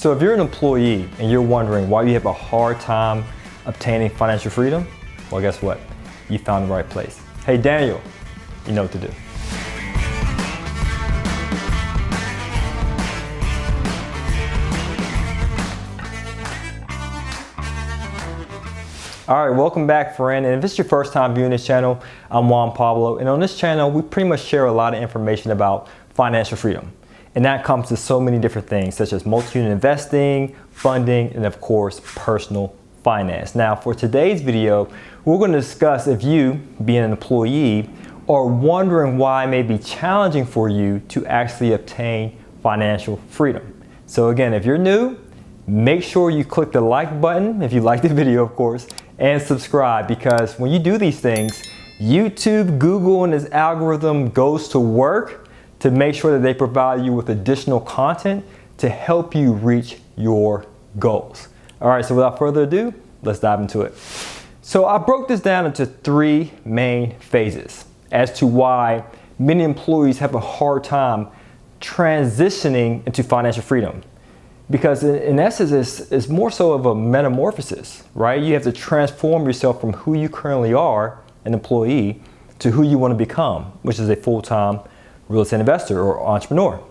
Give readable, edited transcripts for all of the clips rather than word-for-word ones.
So if you're an employee and you're wondering why you have a hard time obtaining financial freedom, well, guess what? You found the right place. Hey, Daniel, you know what to do. All right, welcome back, friend. And if it's your first time viewing this channel, I'm Juan Pablo. And on this channel, we pretty much share a lot of information about financial freedom. And that comes to so many different things, such as multi-unit investing, funding, and of course, personal finance. Now, for today's video, we're going to discuss if you, being an employee, are wondering why it may be challenging for you to actually obtain financial freedom. So again, if you're new, make sure you click the like button, if you like the video, of course, and subscribe, because when you do these things, YouTube, Google, and its algorithm goes to work to make sure that they provide you with additional content to help you reach your goals. All right, so without further ado, let's dive into it. So I broke this down into three main phases as to why many employees have a hard time transitioning into financial freedom. Because in essence, it's more so of a metamorphosis, right? You have to transform yourself from who you currently are, an employee, to who you want to become, which is a full-time real estate investor or entrepreneur.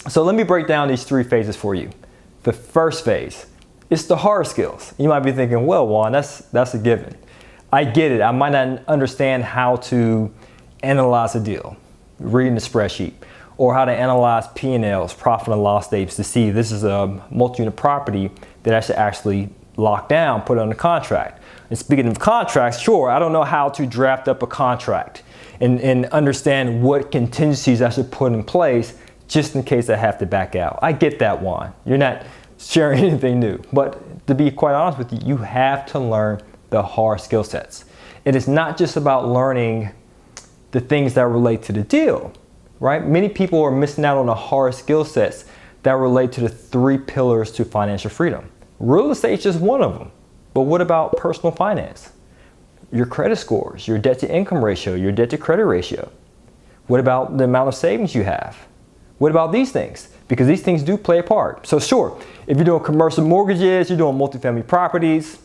So let me break down these three phases for you. The first phase, it's the hard skills. You might be thinking, well, Juan, that's a given. I get it. I might not understand how to analyze a deal, reading the spreadsheet, or how to analyze P&Ls, profit and loss statements, to see if this is a multi-unit property that I should actually lock down, put on a contract. And speaking of contracts, sure, I don't know how to draft up a contract and understand what contingencies I should put in place just in case I have to back out. I get that, Juan. You're not sharing anything new. But to be quite honest with you, you have to learn the hard skill sets. It is not just about learning the things that relate to the deal. Right? Many people are missing out on the hard skill sets that relate to the three pillars to financial freedom. Real estate is just one of them. But what about personal finance? Your credit scores, your debt to income ratio, your debt to credit ratio. What about the amount of savings you have? What about these things? Because these things do play a part. So sure, if you're doing commercial mortgages, you're doing multifamily properties,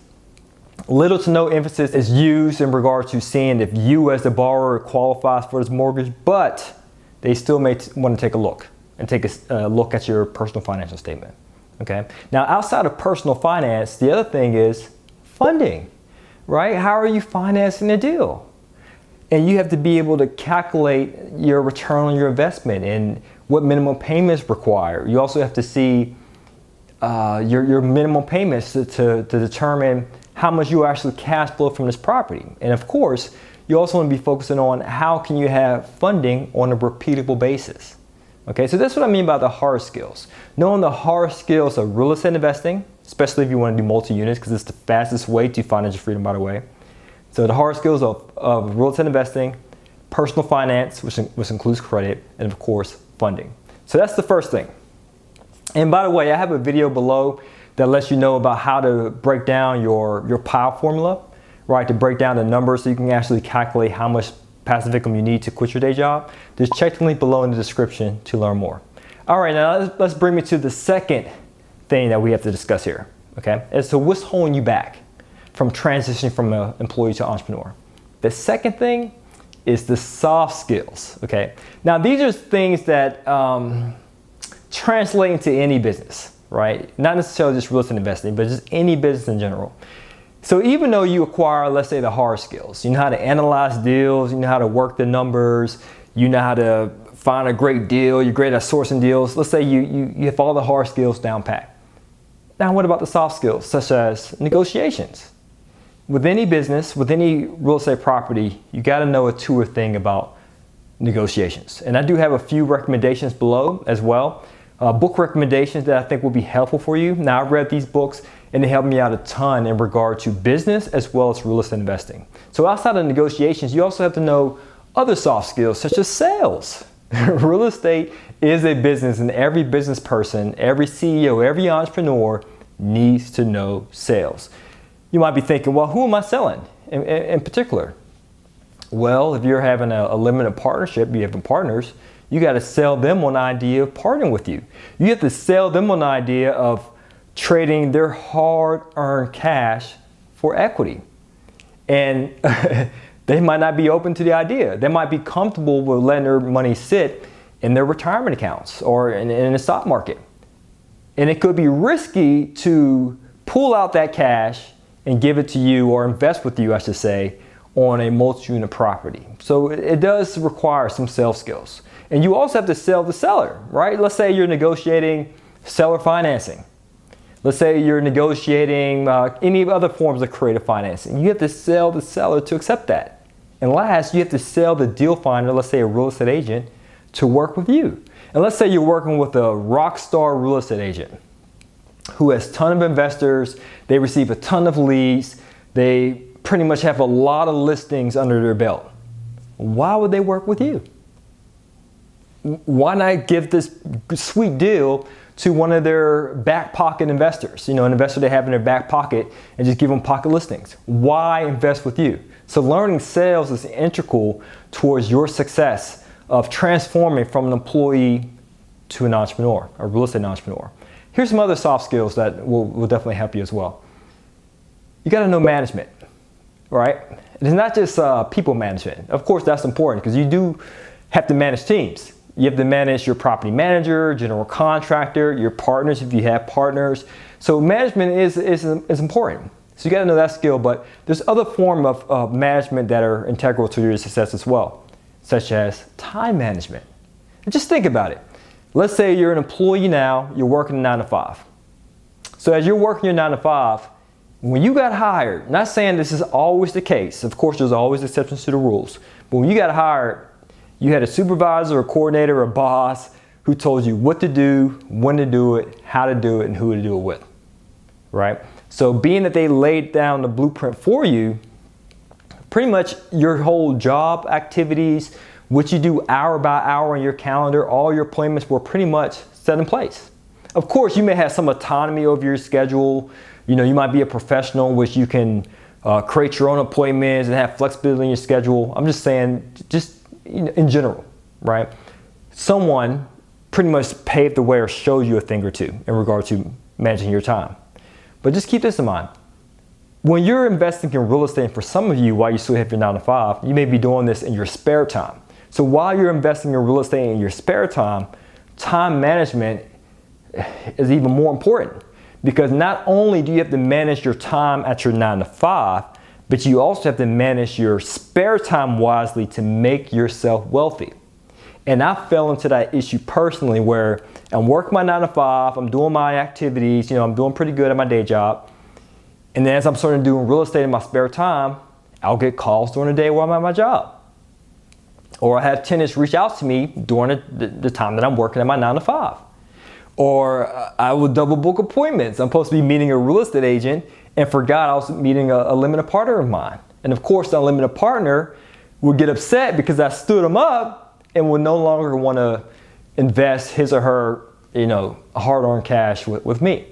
little to no emphasis is used in regard to seeing if you as the borrower qualifies for this mortgage, but they still may want to take a look and take a look at your personal financial statement. Okay. Now, outside of personal finance, the other thing is funding, right? How are you financing a deal? And you have to be able to calculate your return on your investment and what minimum payments require. You also have to see your minimum payments to determine how much you actually cash flow from this property. And of course, you also want to be focusing on how can you have funding on a repeatable basis. Okay, so that's what I mean by the hard skills. Knowing the hard skills of real estate investing, especially if you want to do multi-units, because it's the fastest way to financial freedom, by the way. So the hard skills of real estate investing, personal finance, which includes credit, and of course, funding. So that's the first thing. And by the way, I have a video below that lets you know about how to break down your POW formula, right, to break down the numbers so you can actually calculate how much passive income you need to quit your day job. Just check the link below in the description to learn more. All right, now let's bring me to the second thing that we have to discuss here, okay? As to what's holding you back from transitioning from an employee to entrepreneur. The second thing is the soft skills, okay? Now, these are things that translate into any business, right? Not necessarily just real estate investing, but just any business in general. So even though you acquire, let's say, the hard skills, you know how to analyze deals, you know how to work the numbers, you know how to find a great deal, you're great at sourcing deals. Let's say you have all the hard skills down pat. Now what about the soft skills, such as negotiations? With any business, with any real estate property, you got to know a tour thing about negotiations. And I do have a few recommendations below as well. Book recommendations that I think will be helpful for you. Now, I've read these books and they helped me out a ton in regard to business as well as real estate investing. So outside of negotiations, you also have to know other soft skills such as sales. Real estate is a business, and every business person, every CEO, every entrepreneur needs to know sales. You might be thinking, well, who am I selling in particular? Well, if you're having a limited partnership, you have partners, You got to sell them on the idea of partnering with you. You have to sell them on the idea of trading their hard-earned cash for equity. And they might not be open to the idea. They might be comfortable with letting their money sit in their retirement accounts or in the stock market. And it could be risky to pull out that cash and give it to you, or invest with you, I should say, on a multi-unit property. So it does require some sales skills. And you also have to sell the seller, right? Let's say you're negotiating seller financing. Let's say you're negotiating any other forms of creative financing. You have to sell the seller to accept that. And last, you have to sell the deal finder, let's say a real estate agent, to work with you. And let's say you're working with a rock star real estate agent who has a ton of investors, they receive a ton of leads, they pretty much have a lot of listings under their belt. Why would they work with you? Why not give this sweet deal to one of their back pocket investors, an investor they have in their back pocket, and just give them pocket listings? Why invest with you? So learning sales is integral towards your success of transforming from an employee to an entrepreneur, a real estate entrepreneur. Here's some other soft skills that will definitely help you as well. You got to know management, right? It's not just people management. Of course, that's important because you do have to manage teams. You have to manage your property manager, general contractor, your partners if you have partners. So management is important. So you got to know that skill, but there's other forms of management that are integral to your success as well, such as time management. And just think about it. Let's say you're an employee now, you're working 9 to 5. So as you're working your 9 to 5, when you got hired, not saying this is always the case, of course there's always exceptions to the rules, but when you got hired, you had a supervisor, a coordinator, a boss who told you what to do, when to do it, how to do it, and who to do it with, right? So being that they laid down the blueprint for you, pretty much your whole job activities, what you do hour by hour on your calendar, all your appointments were pretty much set in place. Of course, you may have some autonomy over your schedule. You might be a professional, which you can create your own appointments and have flexibility in your schedule. I'm just saying, in general, right? Someone pretty much paved the way or showed you a thing or two in regard to managing your time. But just keep this in mind. When you're investing in real estate, for some of you, while you still have your 9 to 5, you may be doing this in your spare time. So while you're investing in real estate in your spare time, time management is even more important, because not only do you have to manage your time at your 9 to 5, but you also have to manage your spare time wisely to make yourself wealthy. And I fell into that issue personally, where I'm working my 9 to 5, I'm doing my activities, I'm doing pretty good at my day job. And then as I'm starting doing real estate in my spare time, I'll get calls during the day while I'm at my job. Or I have tenants reach out to me during the time that I'm working at my 9 to 5. Or I will double book appointments. I'm supposed to be meeting a real estate agent and forgot I was meeting a limited partner of mine. And of course, that limited partner would get upset because I stood him up and would no longer want to invest his or her, hard-earned cash with me.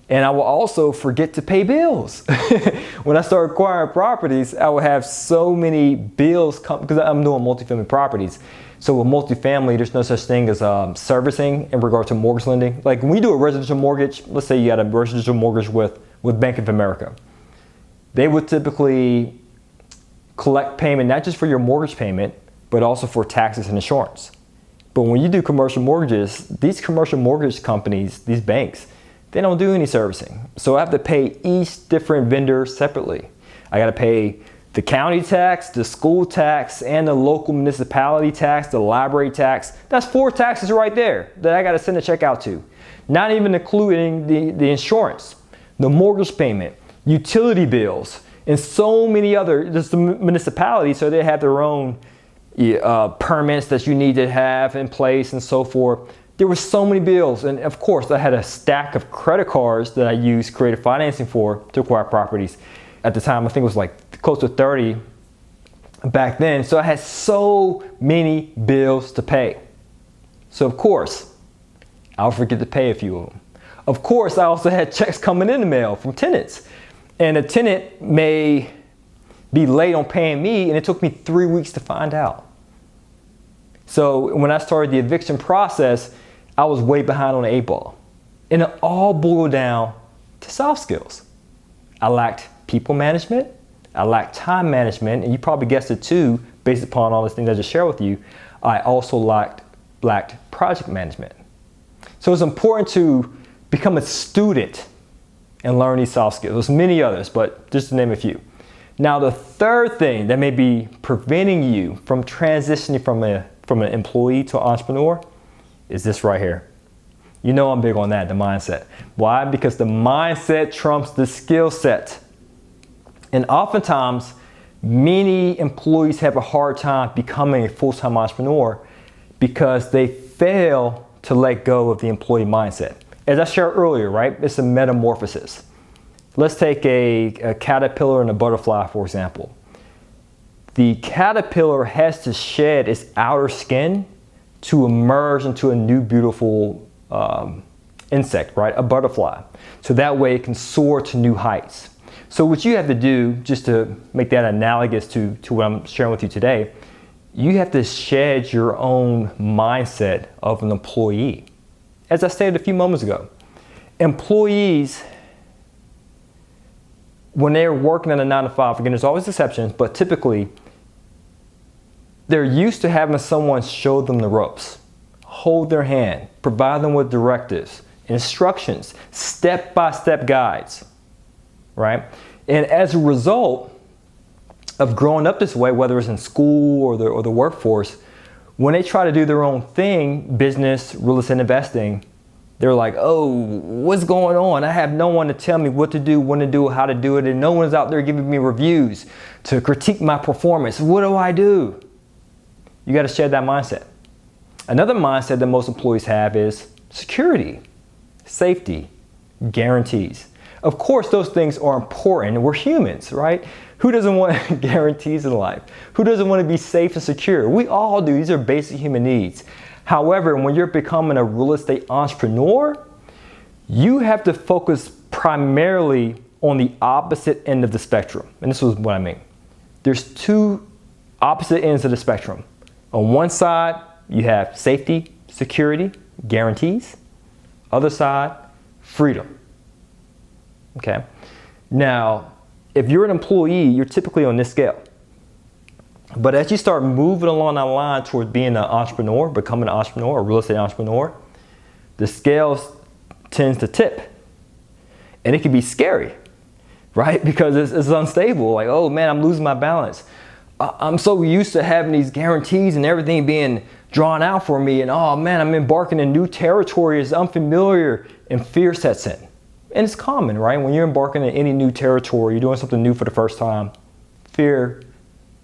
And I will also forget to pay bills. When I start acquiring properties, I will have so many bills come, because I'm doing multifamily properties. So with multifamily, there's no such thing as servicing in regard to mortgage lending. Like when you do a residential mortgage, let's say you got a residential mortgage with Bank of America. They would typically collect payment, not just for your mortgage payment, but also for taxes and insurance. But when you do commercial mortgages, these commercial mortgage companies, these banks, they don't do any servicing. So I have to pay each different vendor separately. I got to pay the county tax, the school tax, and the local municipality tax, the library tax. That's 4 taxes right there that I got to send a check out to. Not even including the insurance, the mortgage payment, utility bills, and so many other, just the municipalities, so they have their own permits that you need to have in place and so forth. There were so many bills, and of course I had a stack of credit cards that I used creative financing for to acquire properties. At the time, I think it was like close to 30 back then. So I had so many bills to pay. So of course, I'll forget to pay a few of them. Of course, I also had checks coming in the mail from tenants. And a tenant may be late on paying me, and it took me 3 weeks to find out. So when I started the eviction process, I was way behind on the 8 ball. And it all boiled down to soft skills. I lacked people management, I lacked time management, and you probably guessed it too, based upon all the things I just shared with you. I also lacked project management. So it's important to become a student and learn these soft skills. There's many others, but just to name a few. Now, the third thing that may be preventing you from transitioning from an employee to an entrepreneur is this right here. You know I'm big on that, the mindset. Why? Because the mindset trumps the skill set. And oftentimes, many employees have a hard time becoming a full-time entrepreneur because they fail to let go of the employee mindset. As I shared earlier, right? It's a metamorphosis. Let's take a caterpillar and a butterfly, for example. The caterpillar has to shed its outer skin to emerge into a new beautiful insect, right? A butterfly. So that way it can soar to new heights. So what you have to do, just to make that analogous to what I'm sharing with you today, you have to shed your own mindset of an employee. As I stated a few moments ago, employees, when they're working in a 9 to 5, again, there's always exceptions, but typically they're used to having someone show them the ropes, hold their hand, provide them with directives, instructions, step-by-step guides, right? And as a result of growing up this way, whether it's in school or the workforce, when they try to do their own thing, business, real estate investing, they're like, oh, what's going on? I have no one to tell me what to do, when to do it, how to do it, and no one's out there giving me reviews to critique my performance. What do I do? You got to shed that mindset. Another mindset that most employees have is security, safety, guarantees. Of course, those things are important. We're humans, right? Who doesn't want guarantees in life? Who doesn't want to be safe and secure? We all do. These are basic human needs. However, when you're becoming a real estate entrepreneur, you have to focus primarily on the opposite end of the spectrum. And this is what I mean. There's two opposite ends of the spectrum. On one side, you have safety, security, guarantees. Other side, freedom. Okay. Now, if you're an employee, you're typically on this scale. But as you start moving along that line towards being an entrepreneur, becoming an entrepreneur, a real estate entrepreneur, the scales tends to tip. And it can be scary, right? Because it's unstable. Like, oh man, I'm losing my balance. I'm so used to having these guarantees and everything being drawn out for me. And oh man, I'm embarking in new territory. It's unfamiliar and fear sets in. And it's common, right? When you're embarking in any new territory, you're doing something new for the first time, fear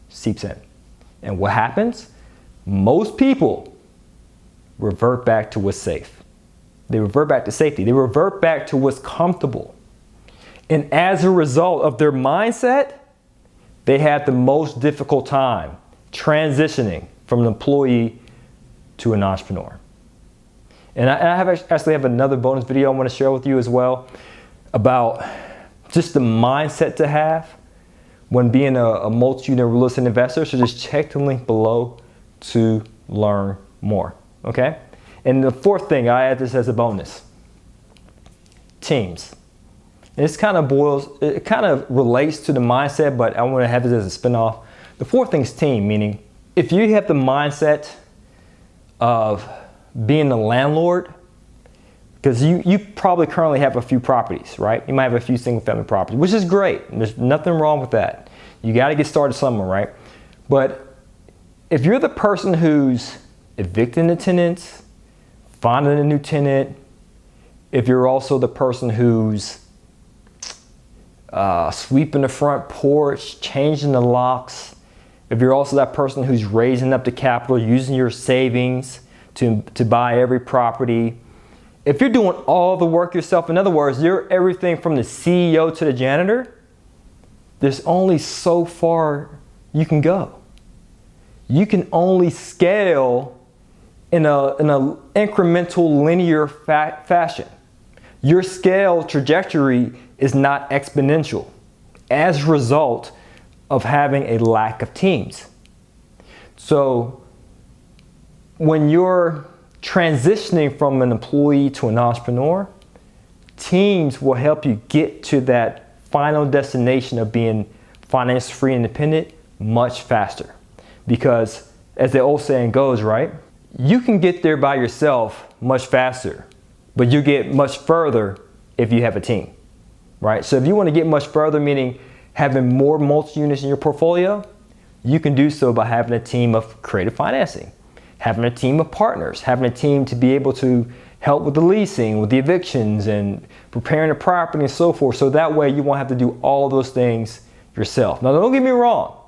seeps in. And what happens? Most people revert back to what's safe. They revert back to safety. They revert back to what's comfortable. And as a result of their mindset, they had the most difficult time transitioning from an employee to an entrepreneur. And I actually have another bonus video I want to share with you as well about just the mindset to have when being a multi-unit real estate investor. So just check the link below to learn more, okay? And the fourth thing, I add this as a bonus, teams. And it kind of relates to the mindset, but I want to have this as a spinoff. The fourth thing is team, meaning if you have the mindset of being the landlord, because you probably currently have a few properties, right? You might have a few single family properties, which is great. There's nothing wrong with that. You got to get started somewhere, right? But if you're the person who's evicting the tenants, finding a new tenant, if you're also the person who's sweeping the front porch, changing the locks, if you're also that person who's raising up the capital, using your savings to buy every property, if you're doing all the work yourself, in other words, you're everything from the CEO to the janitor, there's only so far you can go. You can only scale in a incremental linear fashion. Your scale trajectory is not exponential as a result of having a lack of teams. So when you're transitioning from an employee to an entrepreneur, teams will help you get to that final destination of being financially free and independent much faster. Because as the old saying goes, right? You can get there by yourself much faster, but you get much further if you have a team, right? So if you want to get much further, meaning having more multi-units in your portfolio, you can do so by having a team of creative financing, having a team of partners, having a team to be able to help with the leasing, with the evictions and preparing the property and so forth. So that way you won't have to do all those things yourself. Now don't get me wrong,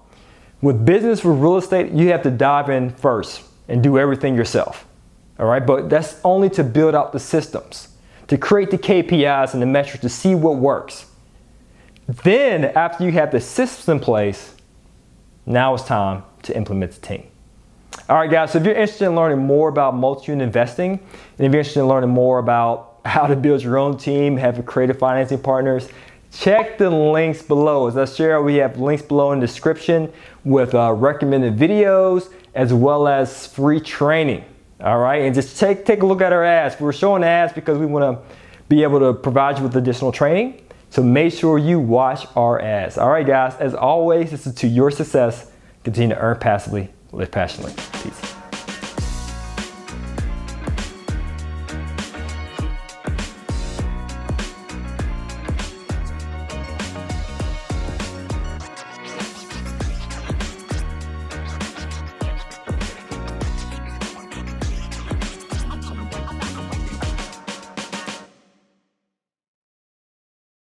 with business, with real estate, you have to dive in first and do everything yourself, all right? But that's only to build out the systems, to create the KPIs and the metrics to see what works. Then after you have the systems in place, now it's time to implement the team. All right, guys, so if you're interested in learning more about multi-unit investing, and if you're interested in learning more about how to build your own team, have creative financing partners, check the links below. As I share, we have links below in the description with recommended videos as well as free training. All right, and just take a look at our ads. We're showing ads because we want to be able to provide you with additional training. So make sure you watch our ads. All right, guys, as always, this is to your success. Continue to earn passively, live passionately. Peace.